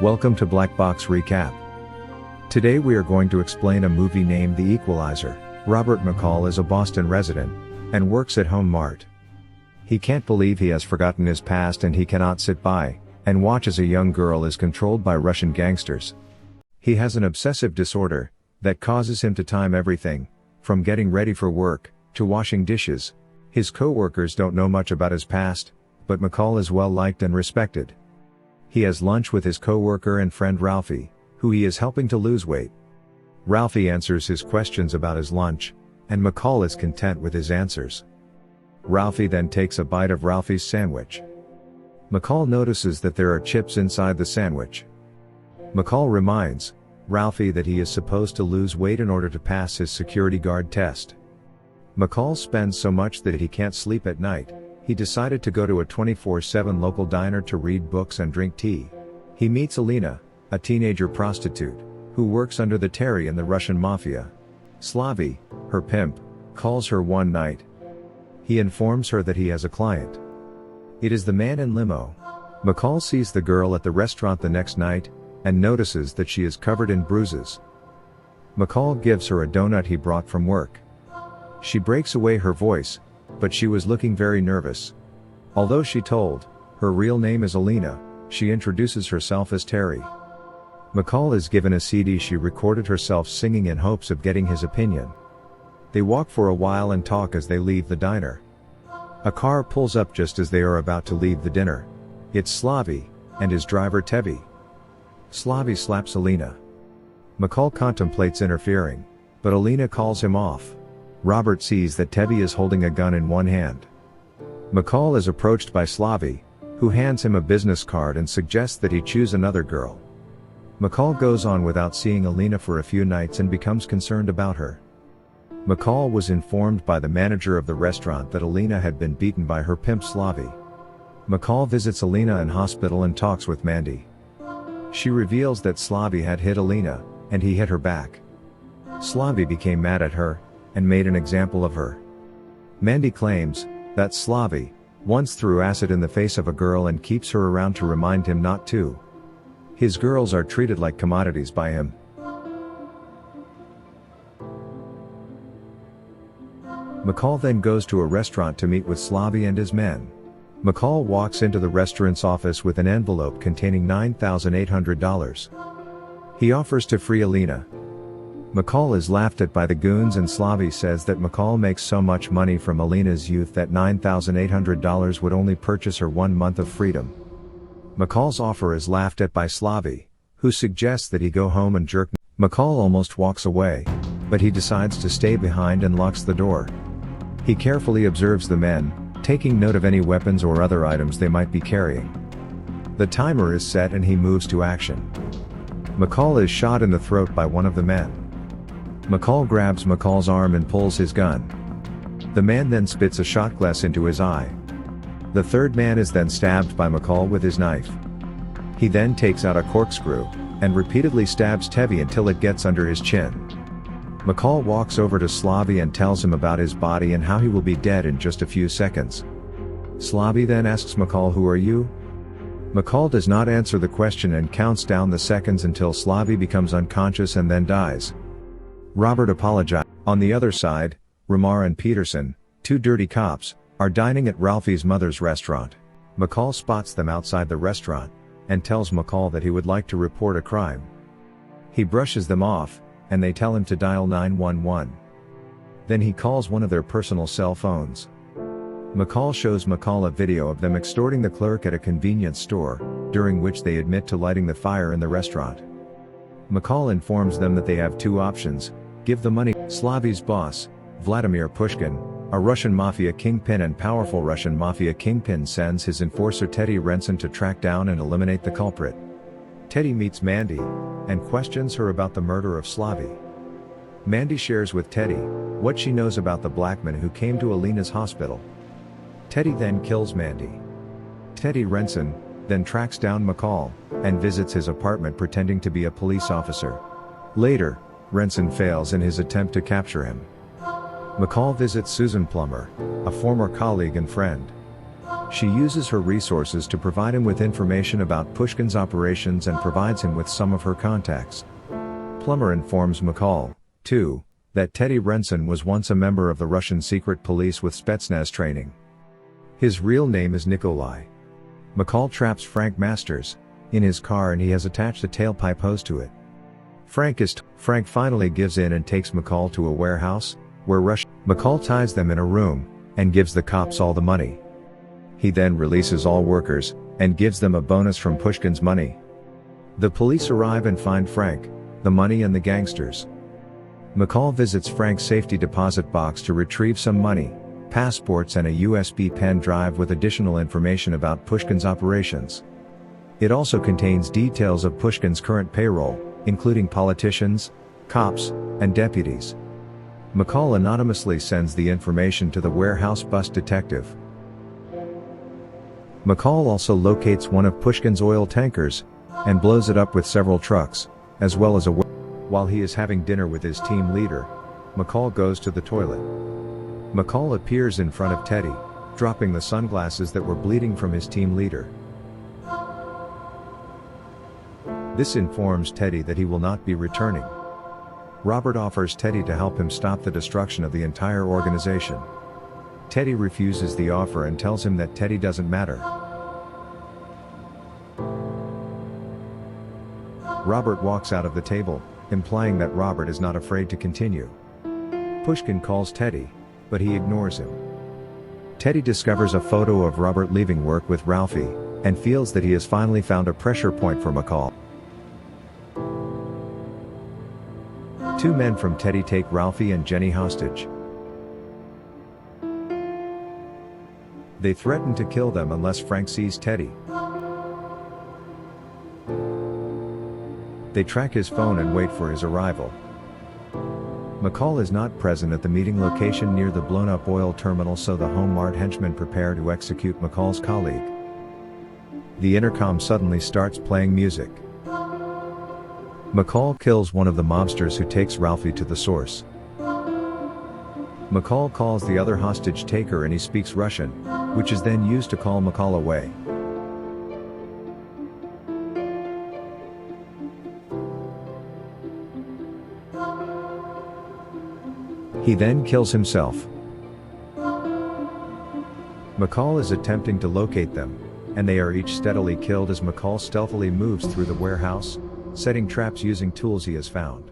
Welcome to Black Box Recap. Today we are going to explain a movie named The Equalizer. Robert McCall is a Boston resident, and works at Home Mart. He can't believe he has forgotten his past and he cannot sit by and watch as a young girl is controlled by Russian gangsters. He has an obsessive disorder that causes him to time everything, from getting ready for work, to washing dishes. His co-workers don't know much about his past, but McCall is well liked and respected. He has lunch with his co-worker and friend Ralphie, who he is helping to lose weight. Ralphie answers his questions about his lunch, and McCall is content with his answers. Ralphie then takes a bite of Ralphie's sandwich. McCall notices that there are chips inside the sandwich. McCall reminds Ralphie that he is supposed to lose weight in order to pass his security guard test. McCall spends so much that he can't sleep at night. He decided to go to a 24/7 local diner to read books and drink tea. He meets Alina, a teenager prostitute, who works under the Terry in the Russian mafia. Slavy, her pimp, calls her one night. He informs her that he has a client. It is the man in limo. McCall sees the girl at the restaurant the next night, and notices that she is covered in bruises. McCall gives her a donut he brought from work. She breaks away her voice, but she was looking very nervous. Although she told her real name is Alina, she introduces herself as Terry. McCall is given a CD she recorded herself singing in hopes of getting his opinion. They walk for a while and talk as they leave the diner. A car pulls up just as they are about to leave the dinner. It's Slavy, and his driver Tevye. Slavy slaps Alina. McCall contemplates interfering, but Alina calls him off. Robert sees that Tevye is holding a gun in one hand. McCall is approached by Slavy, who hands him a business card and suggests that he choose another girl. McCall goes on without seeing Alina for a few nights and becomes concerned about her. McCall was informed by the manager of the restaurant that Alina had been beaten by her pimp Slavy. McCall visits Alina in hospital and talks with Mandy. She reveals that Slavy had hit Alina, and he hit her back. Slavy became mad at her, and made an example of her. Mandy claims that Slavy once threw acid in the face of a girl and keeps her around to remind him not to. His girls are treated like commodities by him. McCall then goes to a restaurant to meet with Slavy and his men. McCall walks into the restaurant's office with an envelope containing $9,800. He offers to free Alina. McCall is laughed at by the goons and Slavy says that McCall makes so much money from Alina's youth that $9,800 would only purchase her 1 month of freedom. McCall's offer is laughed at by Slavy, who suggests that he go home and jerk. McCall almost walks away, but he decides to stay behind and locks the door. He carefully observes the men, taking note of any weapons or other items they might be carrying. The timer is set and he moves to action. McCall is shot in the throat by one of the men. McCall grabs McCall's arm and pulls his gun. The man then spits a shot glass into his eye. The third man is then stabbed by McCall with his knife. He then takes out a corkscrew, and repeatedly stabs Tevye until it gets under his chin. McCall walks over to Slavy and tells him about his body and how he will be dead in just a few seconds. Slavy then asks McCall, "Who are you?" McCall does not answer the question and counts down the seconds until Slavy becomes unconscious and then dies. Robert apologizes. On the other side, Ramar and Peterson, two dirty cops, are dining at Ralphie's mother's restaurant. McCall spots them outside the restaurant, and tells McCall that he would like to report a crime. He brushes them off, and they tell him to dial 911. Then he calls one of their personal cell phones. McCall shows McCall a video of them extorting the clerk at a convenience store, during which they admit to lighting the fire in the restaurant. McCall informs them that they have two options: give the money. Slavy's boss, Vladimir Pushkin, a Russian mafia kingpin and powerful Russian mafia kingpin, sends his enforcer Teddy Renson to track down and eliminate the culprit. Teddy meets Mandy, and questions her about the murder of Slavy. Mandy shares with Teddy what she knows about the black man who came to Alina's hospital. Teddy then kills Mandy. Teddy Renson then tracks down McCall, and visits his apartment pretending to be a police officer. Later, Renson fails in his attempt to capture him. McCall visits Susan Plummer, a former colleague and friend. She uses her resources to provide him with information about Pushkin's operations and provides him with some of her contacts. Plummer informs McCall, too, that Teddy Renson was once a member of the Russian secret police with Spetsnaz training. His real name is Nikolai. McCall traps Frank Masters in his car and he has attached a tailpipe hose to it. Frank finally gives in and takes McCall to a warehouse, where McCall ties them in a room and gives the cops all the money. He then releases all workers and gives them a bonus from Pushkin's money. The police arrive and find Frank, the money and the gangsters. McCall visits Frank's safety deposit box to retrieve some money, passports and a USB pen drive with additional information about Pushkin's operations. It also contains details of Pushkin's current payroll, including politicians, cops, and deputies. McCall anonymously sends the information to the warehouse bus detective. McCall also locates one of Pushkin's oil tankers and blows it up with several trucks, as well as While he is having dinner with his team leader, McCall goes to the toilet. McCall appears in front of Teddy, dropping the sunglasses that were bleeding from his team leader. This informs Teddy that he will not be returning. Robert offers Teddy to help him stop the destruction of the entire organization. Teddy refuses the offer and tells him that Teddy doesn't matter. Robert walks out of the table, implying that Robert is not afraid to continue. Pushkin calls Teddy, but he ignores him. Teddy discovers a photo of Robert leaving work with Ralphie, and feels that he has finally found a pressure point for McCall. Two men from Teddy take Ralphie and Jenny hostage. They threaten to kill them unless Frank sees Teddy. They track his phone and wait for his arrival. McCall is not present at the meeting location near the blown-up oil terminal, so the Home Mart henchmen prepare to execute McCall's colleague. The intercom suddenly starts playing music. McCall kills one of the mobsters who takes Ralphie to the source. McCall calls the other hostage taker and he speaks Russian, which is then used to call McCall away. He then kills himself. McCall is attempting to locate them, and they are each steadily killed as McCall stealthily moves through the warehouse, setting traps using tools he has found.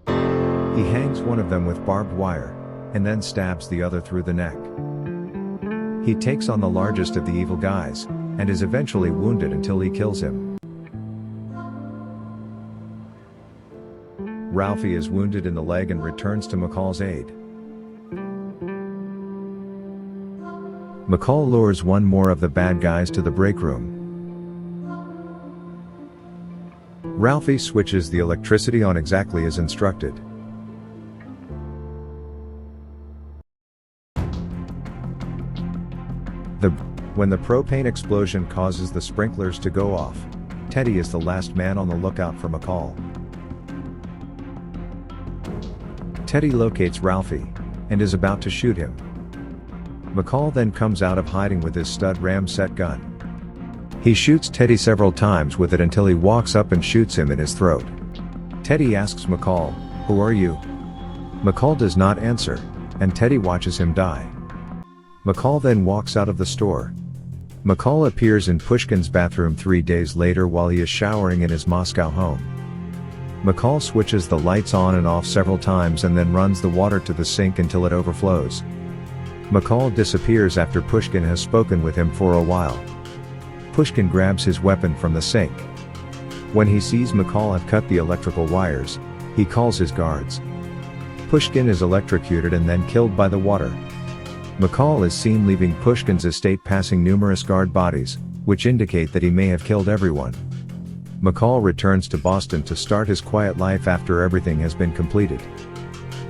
He hangs one of them with barbed wire, and then stabs the other through the neck. He takes on the largest of the evil guys, and is eventually wounded until he kills him. Ralphie is wounded in the leg and returns to McCall's aid. McCall lures one more of the bad guys to the break room. Ralphie switches the electricity on exactly as instructed. When the propane explosion causes the sprinklers to go off, Teddy is the last man on the lookout for McCall. Teddy locates Ralphie, and is about to shoot him. McCall then comes out of hiding with his stud ramset gun. He shoots Teddy several times with it until he walks up and shoots him in his throat. Teddy asks McCall, "Who are you?" McCall does not answer, and Teddy watches him die. McCall then walks out of the store. McCall appears in Pushkin's bathroom 3 days later while he is showering in his Moscow home. McCall switches the lights on and off several times and then runs the water to the sink until it overflows. McCall disappears after Pushkin has spoken with him for a while. Pushkin grabs his weapon from the sink. When he sees McCall have cut the electrical wires, he calls his guards. Pushkin is electrocuted and then killed by the water. McCall is seen leaving Pushkin's estate passing numerous guard bodies, which indicate that he may have killed everyone. McCall returns to Boston to start his quiet life after everything has been completed.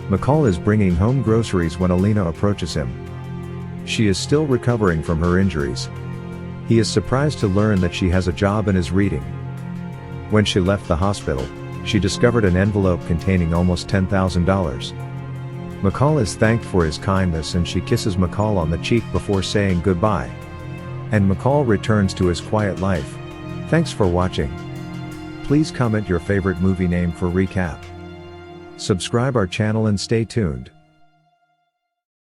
McCall is bringing home groceries when Alina approaches him. She is still recovering from her injuries. He is surprised to learn that she has a job and is reading. When she left the hospital, she discovered an envelope containing almost $10,000. McCall is thanked for his kindness and she kisses McCall on the cheek before saying goodbye. and McCall returns to his quiet life. Thanks for watching. Please comment your favorite movie name for recap. Subscribe our channel and stay tuned.